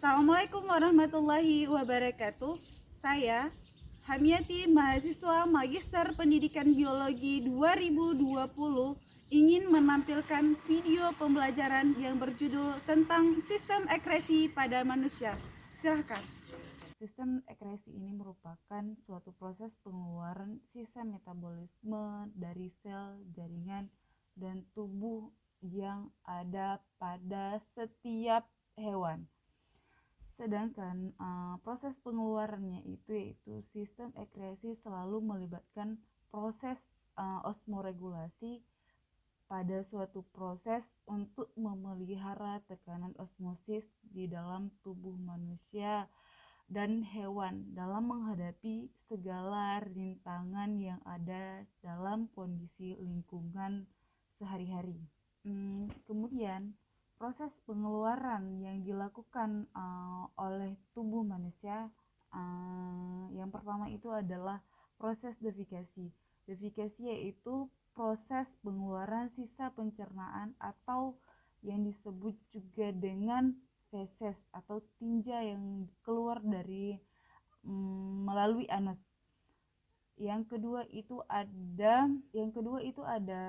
Assalamualaikum warahmatullahi wabarakatuh. Saya Hamiati, mahasiswa Magister Pendidikan Biologi 2020, ingin menampilkan video pembelajaran yang berjudul tentang sistem ekresi pada manusia. Silahkan. Sistem ekresi ini merupakan suatu proses pengeluaran sisa metabolisme dari sel, jaringan, dan tubuh yang ada pada setiap hewan. Sedangkan proses pengeluarannya yaitu sistem ekresi selalu melibatkan proses osmoregulasi pada suatu proses untuk memelihara tekanan osmosis di dalam tubuh manusia dan hewan dalam menghadapi segala rintangan yang ada dalam kondisi lingkungan sehari-hari. Kemudian proses pengeluaran yang dilakukan oleh tubuh manusia, yang pertama itu adalah proses defikasi. Defikasi yaitu proses pengeluaran sisa pencernaan atau yang disebut juga dengan feses atau tinja yang keluar dari melalui anus. Yang kedua itu ada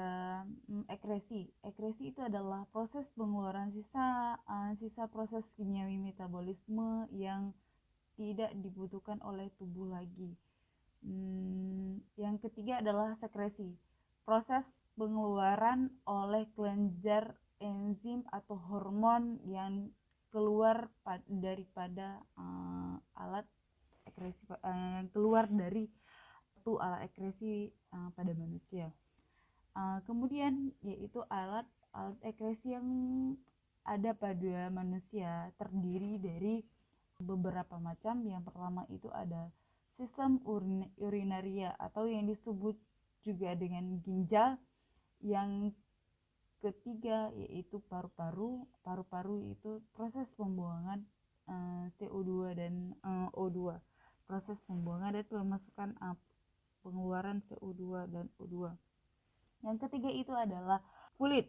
ekresi. Ekresi itu adalah proses pengeluaran sisa proses kimiawi metabolisme yang tidak dibutuhkan oleh tubuh lagi. Yang ketiga adalah sekresi. Proses pengeluaran oleh kelenjar enzim atau hormon yang keluar daripada alat ekresi, keluar dari alat ekresi pada manusia. Kemudian yaitu alat ekresi yang ada pada manusia terdiri dari beberapa macam. Yang pertama itu ada sistem urinaria atau yang disebut juga dengan ginjal. Yang ketiga yaitu paru-paru. Paru-paru itu proses pembuangan CO2 dan O2. Proses pembuangan dan pemasukan pengeluaran CO2 dan O2. Yang ketiga itu adalah kulit.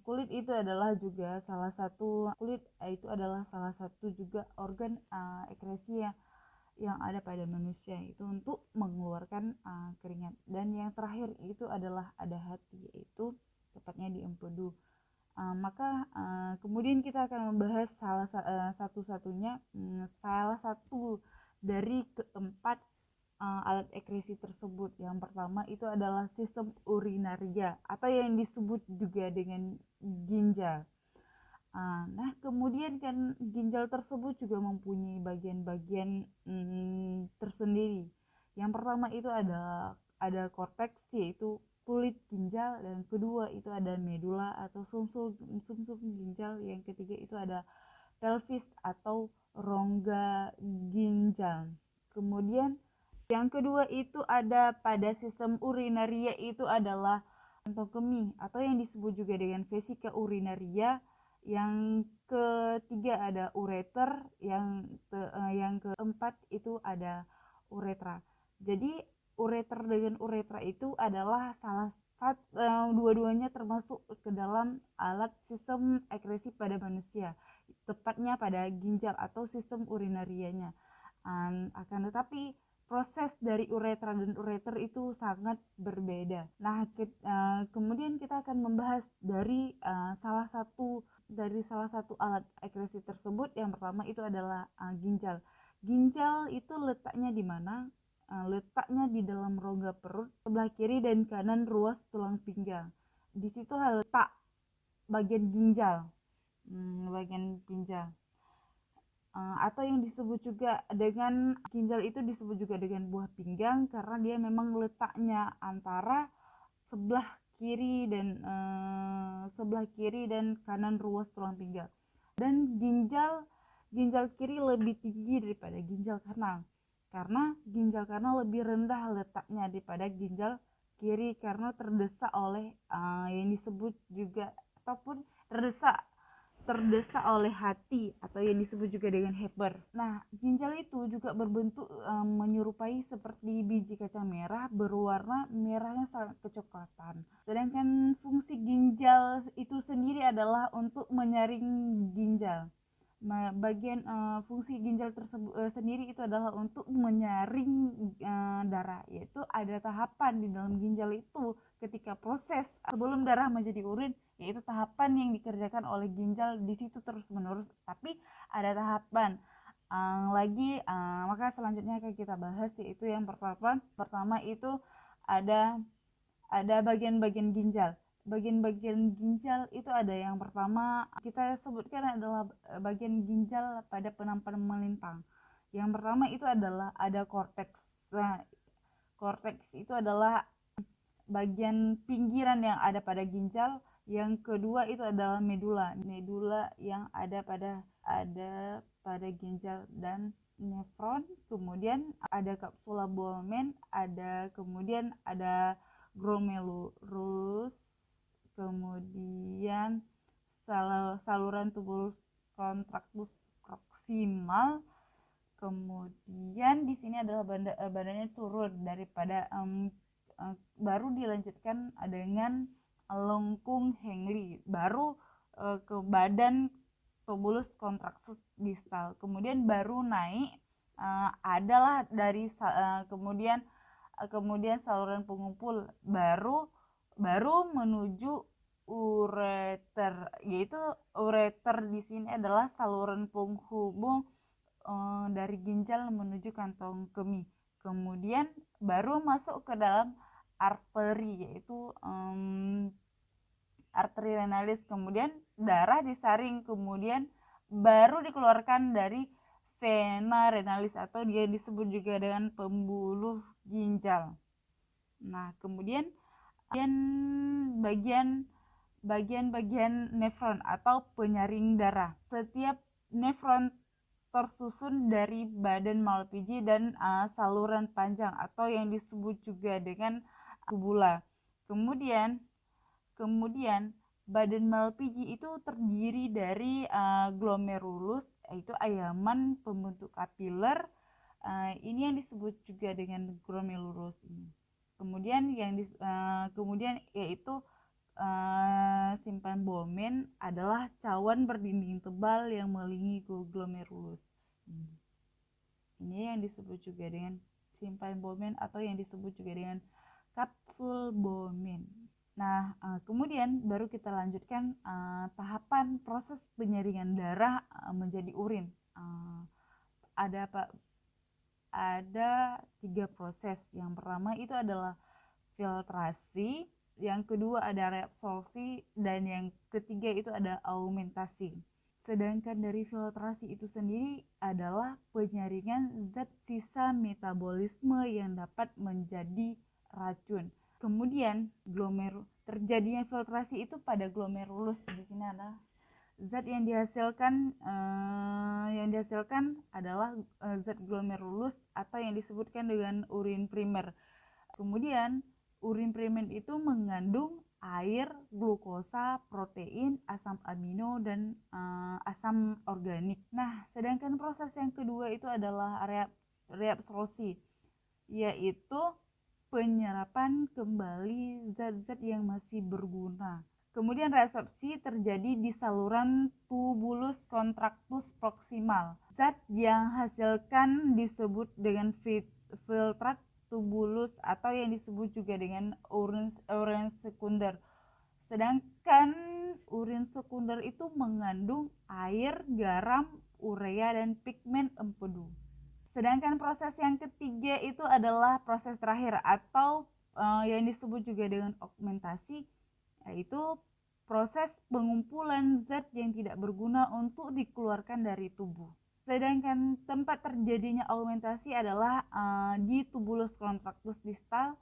Kulit itu adalah salah satu juga organ ekresi yang ada pada manusia, itu untuk mengeluarkan keringat. Dan yang terakhir itu adalah ada hati, yaitu tepatnya di empedu. Kemudian kita akan membahas salah satu dari keempat alat ekresi tersebut. Yang pertama itu adalah sistem urinaria atau yang disebut juga dengan ginjal. Nah, kemudian kan ginjal tersebut juga mempunyai bagian-bagian tersendiri. Yang pertama itu ada korteks, yaitu kulit ginjal, dan kedua itu ada medula atau sumsum ginjal. Yang ketiga itu ada pelvis atau rongga ginjal. Kemudian yang kedua itu ada pada sistem urinaria itu adalah antokemi atau yang disebut juga dengan vesika urinaria. Yang ketiga ada ureter, yang keempat itu ada uretra. Jadi ureter dengan uretra itu adalah dua-duanya termasuk ke dalam alat sistem ekresi pada manusia, tepatnya pada ginjal atau sistem urinarianya. Akan tetapi proses dari uretra dan ureter itu sangat berbeda. Nah, kemudian kita akan membahas dari salah satu alat ekresi tersebut. Yang pertama itu adalah ginjal. Ginjal itu letaknya di mana? Letaknya di dalam rongga perut sebelah kiri dan kanan ruas tulang pinggang. Di situ letak bagian ginjal. Atau yang disebut juga dengan ginjal itu disebut juga dengan buah pinggang, karena dia memang letaknya antara sebelah kiri dan kanan ruas tulang pinggang. Dan ginjal kiri lebih tinggi daripada ginjal kanan, karena ginjal kanan lebih rendah letaknya daripada ginjal kiri, karena terdesak oleh yang disebut juga ataupun terdesak oleh hati atau yang disebut juga dengan Hepburn. Nah, ginjal itu juga berbentuk menyerupai seperti biji kacang merah, berwarna merahnya sangat kecoklatan. Sedangkan fungsi ginjal itu sendiri adalah untuk menyaring ginjal. Fungsi ginjal tersebut sendiri itu adalah untuk menyaring darah, yaitu ada tahapan di dalam ginjal itu ketika proses sebelum darah menjadi urin, yaitu tahapan yang dikerjakan oleh ginjal di situ terus menerus, tapi ada tahapan maka selanjutnya akan kita bahas, yaitu yang pertama itu ada bagian-bagian ginjal. Bagian-bagian ginjal itu ada yang pertama kita sebutkan adalah bagian ginjal pada penamparan melintang. Yang pertama itu adalah ada korteks. Nah, korteks itu adalah bagian pinggiran yang ada pada ginjal. Yang kedua itu adalah medula. Medula yang ada pada ginjal dan nefron. Kemudian ada kapsula Bowman, kemudian ada glomerulus, kemudian saluran tubulus kontraktus proksimal, kemudian di sini adalah badannya turun daripada baru dilanjutkan dengan lengkung Henle, baru ke badan tubulus kontraktus distal, kemudian baru naik adalah dari kemudian saluran pengumpul, baru menuju ureter, yaitu ureter di sini adalah saluran penghubung dari ginjal menuju kantong kemih. Kemudian baru masuk ke dalam arteri, yaitu arteri renalis. Kemudian darah disaring, kemudian baru dikeluarkan dari vena renalis, atau dia disebut juga dengan pembuluh ginjal. Nah, kemudian bagian nefron atau penyaring darah. Setiap nefron tersusun dari badan Malpighi dan saluran panjang atau yang disebut juga dengan tubula. Kemudian badan Malpighi itu terdiri dari glomerulus, yaitu ayaman pembentuk kapiler. Ini yang disebut juga dengan glomerulus ini. Kemudian yaitu simpan Bowman adalah cawan berdinding tebal yang mengelilingi glomerulus. Ini yang disebut juga dengan simpan Bowman atau yang disebut juga dengan kapsul Bowman. Nah, kemudian baru kita lanjutkan tahapan proses penyaringan darah menjadi urin. Ada 3 proses. Yang pertama itu adalah filtrasi, yang kedua ada reabsorpsi, dan yang ketiga itu ada aumentasi. Sedangkan dari filtrasi itu sendiri adalah penyaringan zat sisa metabolisme yang dapat menjadi racun. Kemudian terjadinya filtrasi itu pada glomerulus. Di sini adalah zat yang dihasilkan adalah zat glomerulus atau yang disebutkan dengan urin primer. Kemudian urin primer itu mengandung air, glukosa, protein, asam amino, dan asam organik. Nah, sedangkan proses yang kedua itu adalah reabsorpsi, yaitu penyerapan kembali zat-zat yang masih berguna. Kemudian reabsorpsi terjadi di saluran tubulus kontraktus proksimal. Zat yang hasilkan disebut dengan filtrat tubulus atau yang disebut juga dengan urin sekunder. Sedangkan urin sekunder itu mengandung air, garam, urea, dan pigmen empedu. Sedangkan proses yang ketiga itu adalah proses terakhir atau yang disebut juga dengan augmentasi, yaitu proses pengumpulan zat yang tidak berguna untuk dikeluarkan dari tubuh. Sedangkan tempat terjadinya augmentasi adalah di tubulus kontraktus distal,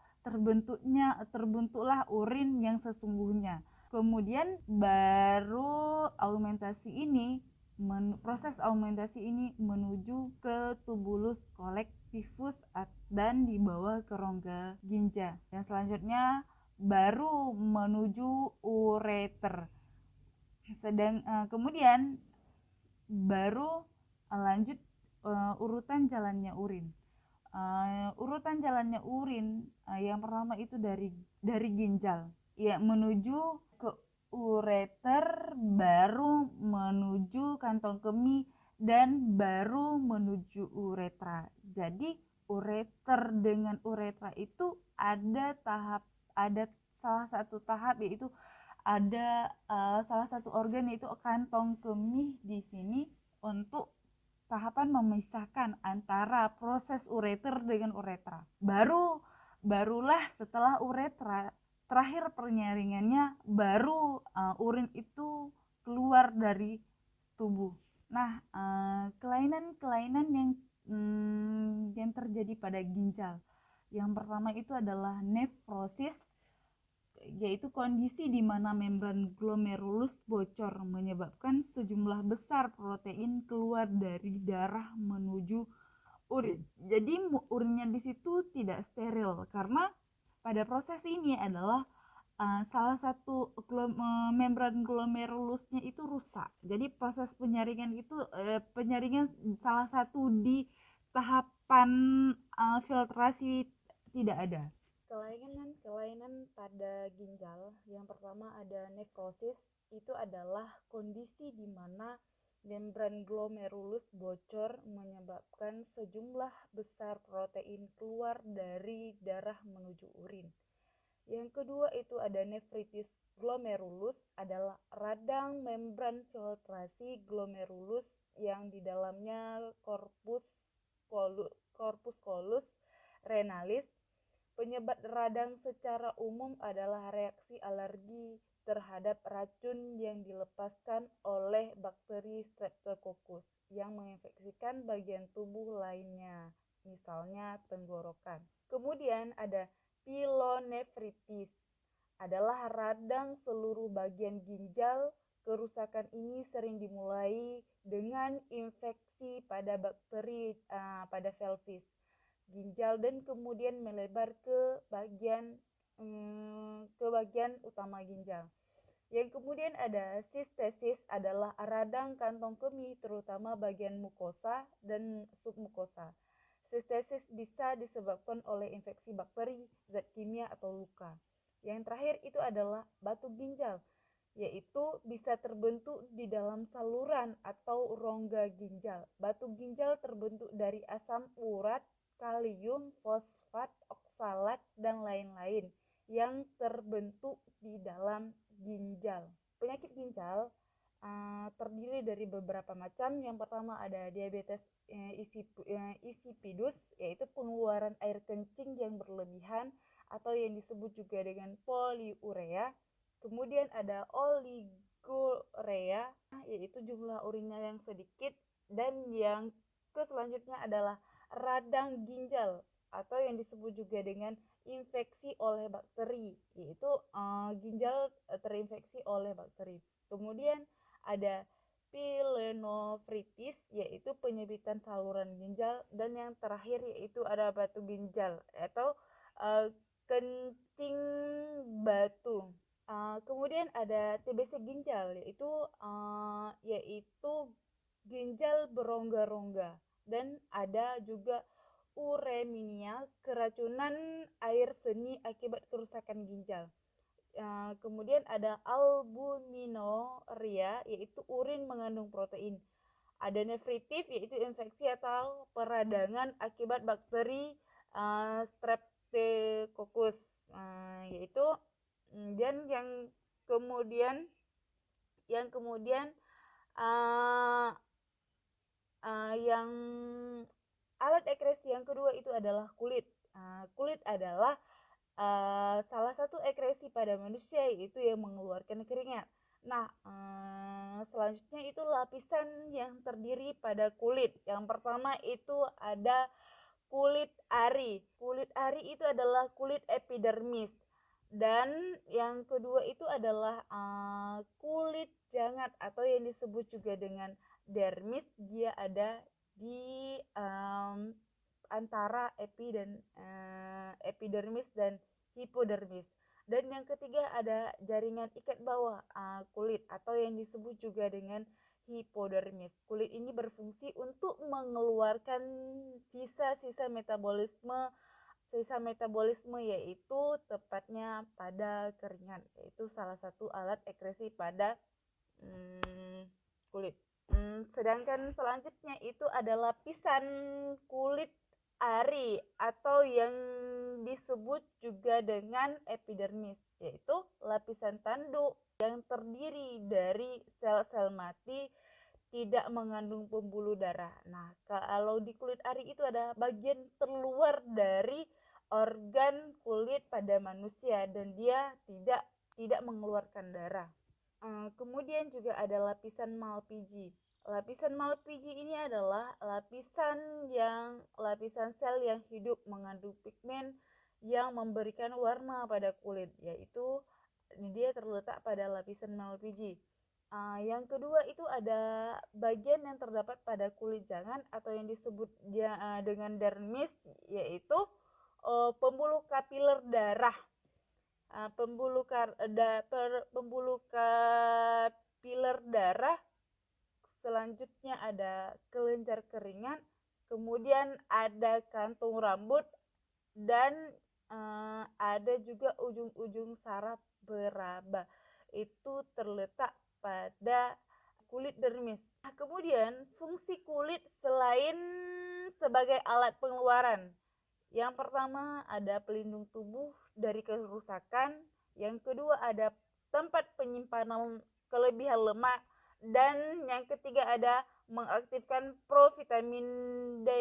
terbentuklah urin yang sesungguhnya. Kemudian baru proses augmentasi ini menuju ke tubulus kolektivus dan dibawa ke rongga ginja. Yang selanjutnya baru menuju ureter. Kemudian baru lanjut urutan jalannya urin. Urutan jalannya urin yang pertama itu dari ginjal, ya, menuju ke ureter baru menuju kantong kemih dan baru menuju uretra. Jadi ureter dengan uretra itu ada salah satu tahap, yaitu ada salah satu organ, yaitu kantong kemih di sini untuk tahapan memisahkan antara proses ureter dengan uretra. Barulah setelah uretra terakhir penyaringannya, baru urin itu keluar dari tubuh. Nah, kelainan-kelainan yang terjadi pada ginjal, yang pertama itu adalah nefrosis, yaitu kondisi di mana membran glomerulus bocor menyebabkan sejumlah besar protein keluar dari darah menuju urin. Jadi urinnya di situ tidak steril karena pada proses ini adalah salah satu membran glomerulusnya itu rusak. Jadi proses penyaringan itu penyaringan salah satu di tahapan filtrasi tidak ada. Kelainan pada ginjal yang pertama ada nefrosis, itu adalah kondisi di mana membran glomerulus bocor menyebabkan sejumlah besar protein keluar dari darah menuju urin. Yang kedua itu ada nefritis glomerulus, adalah radang membran filtrasi glomerulus yang di dalamnya corpus callus renalis. Penyebab radang secara umum adalah reaksi alergi terhadap racun yang dilepaskan oleh bakteri Streptococcus yang menginfeksikan bagian tubuh lainnya, misalnya tenggorokan. Kemudian ada pilonefritis, adalah radang seluruh bagian ginjal. Kerusakan ini sering dimulai dengan infeksi pada bakteri pada pelvis ginjal dan kemudian melebar ke bagian utama ginjal. Yang kemudian ada sistesis, adalah radang kantong kemih terutama bagian mukosa dan submukosa. Sistesis bisa disebabkan oleh infeksi bakteri, zat kimia atau luka. Yang terakhir itu adalah batu ginjal, yaitu bisa terbentuk di dalam saluran atau rongga ginjal. Batu ginjal terbentuk dari asam urat, kalium, fosfat, oksalat, dan lain-lain yang terbentuk di dalam ginjal. Penyakit ginjal terdiri dari beberapa macam. Yang pertama ada diabetes insipidus, yaitu pengeluaran air kencing yang berlebihan atau yang disebut juga dengan poliurea. Kemudian ada oligurea, yaitu jumlah urinnya yang sedikit. Dan yang selanjutnya adalah radang ginjal atau yang disebut juga dengan infeksi oleh bakteri, yaitu ginjal terinfeksi oleh bakteri. Kemudian ada pilonefritis, yaitu penyempitan saluran ginjal. Dan yang terakhir yaitu ada batu ginjal atau kencing batu. Kemudian ada TBC ginjal, yaitu ginjal berongga-rongga. Dan ada juga ureminia, keracunan air seni akibat kerusakan ginjal. Kemudian ada albuminuria, yaitu urin mengandung protein. Ada nefritis, yaitu infeksi atau peradangan akibat bakteri Streptococcus, yaitu. Dan yang kemudian yang alat ekresi yang kedua itu adalah kulit. Kulit adalah salah satu ekresi pada manusia, yaitu yang mengeluarkan keringat. Nah, selanjutnya itu lapisan yang terdiri pada kulit. Yang pertama itu ada kulit ari. Kulit ari itu adalah kulit epidermis. Dan yang kedua itu adalah kulit jangat atau yang disebut juga dengan dermis. Dia ada di antara epidermis dan hipodermis. Dan yang ketiga ada jaringan ikat bawah kulit atau yang disebut juga dengan hipodermis. Kulit ini berfungsi untuk mengeluarkan sisa-sisa metabolisme sisa metabolisme, yaitu tepatnya pada keringat, yaitu salah satu alat ekresi pada kulit. Sedangkan selanjutnya itu ada lapisan kulit ari atau yang disebut juga dengan epidermis, yaitu lapisan tanduk yang terdiri dari sel-sel mati tidak mengandung pembuluh darah. Nah, kalau di kulit ari itu ada bagian terluar dari organ kulit pada manusia dan dia tidak mengeluarkan darah. Kemudian juga ada lapisan Malpighi. Lapisan Malpighi ini adalah lapisan sel yang hidup mengandung pigmen yang memberikan warna pada kulit, yaitu dia terletak pada lapisan Malpighi. Yang kedua itu ada bagian yang terdapat pada kulit jangan atau yang disebut dengan dermis, yaitu pembuluh kapiler darah. Pembuluh kapiler darah. Selanjutnya ada kelenjar keringat, kemudian ada kantung rambut, dan ada juga ujung-ujung saraf beraba. Itu terletak pada kulit dermis. Nah, kemudian fungsi kulit selain sebagai alat pengeluaran, yang pertama ada pelindung tubuh dari kerusakan, yang kedua ada tempat penyimpanan kelebihan lemak, dan yang ketiga ada mengaktifkan provitamin D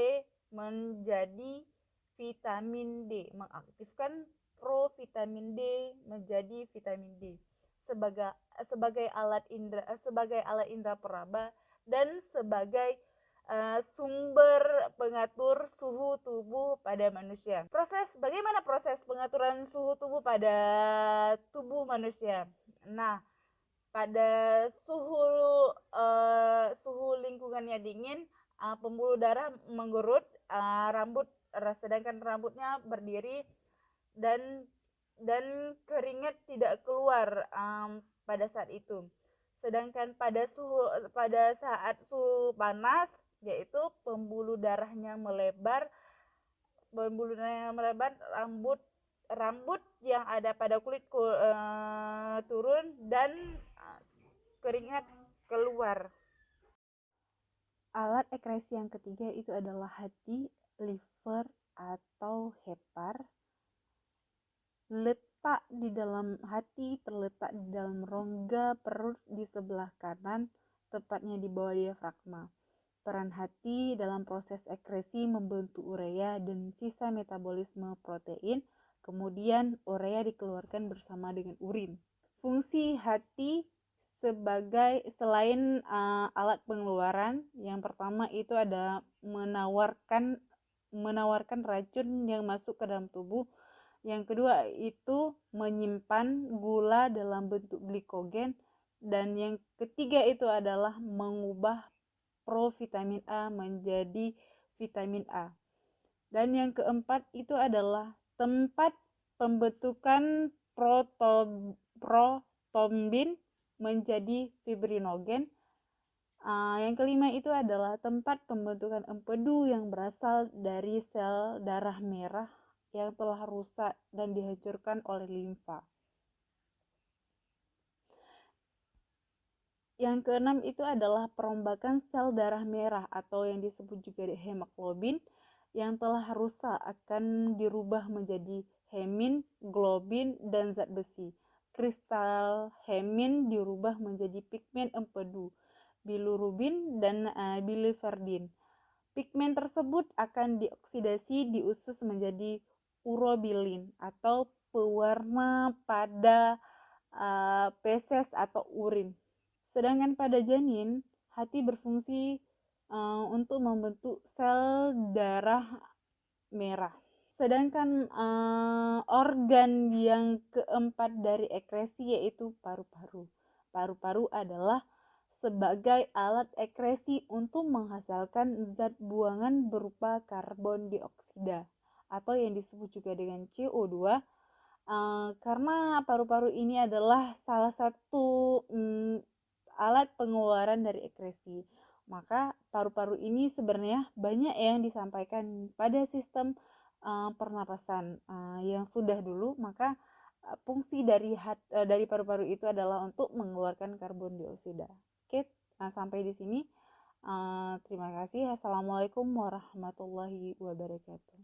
menjadi vitamin D, mengaktifkan provitamin D menjadi vitamin D sebagai alat indera peraba dan sebagai sumber pengatur suhu tubuh pada manusia. Bagaimana proses pengaturan suhu tubuh pada tubuh manusia? Nah, pada suhu lingkungannya dingin, pembuluh darah menggerut, sedangkan rambutnya berdiri, dan keringat tidak keluar pada saat itu. Sedangkan pada saat suhu panas, yaitu pembuluh darahnya melebar, rambut yang ada pada kulit turun, dan keringat keluar. Alat ekresi yang ketiga itu adalah hati, liver, atau hepar. Letak di dalam hati terletak di dalam rongga perut di sebelah kanan, tepatnya di bawah diafragma. Peran hati dalam proses ekresi membentuk urea dan sisa metabolisme protein, kemudian urea dikeluarkan bersama dengan urin. Fungsi hati selain alat pengeluaran, yang pertama itu ada menawarkan racun yang masuk ke dalam tubuh. Yang kedua itu menyimpan gula dalam bentuk glikogen, dan yang ketiga itu adalah mengubah provitamin A menjadi vitamin A. Dan yang keempat itu adalah tempat pembentukan protombin menjadi fibrinogen. Yang kelima itu adalah tempat pembentukan empedu yang berasal dari sel darah merah yang telah rusak dan dihancurkan oleh limfa. Yang keenam itu adalah perombakan sel darah merah atau yang disebut juga hemoglobin yang telah rusak akan dirubah menjadi hemin, globin, dan zat besi. Kristal hemin dirubah menjadi pigmen empedu, bilirubin, dan biliverdin. Pigmen tersebut akan dioksidasi di usus menjadi urobilin atau pewarna pada feses atau urin. Sedangkan pada janin, hati berfungsi untuk membentuk sel darah merah. Sedangkan organ yang keempat dari ekresi yaitu paru-paru. Paru-paru adalah sebagai alat ekresi untuk menghasilkan zat buangan berupa karbon dioksida atau yang disebut juga dengan CO2. Karena paru-paru ini adalah salah satu alat pengeluaran dari ekresi, maka paru-paru ini sebenarnya banyak yang disampaikan pada sistem pernapasan yang sudah dulu, maka fungsi dari paru-paru itu adalah untuk mengeluarkan karbon dioksida. Oke, sampai di sini. Terima kasih. Assalamualaikum warahmatullahi wabarakatuh.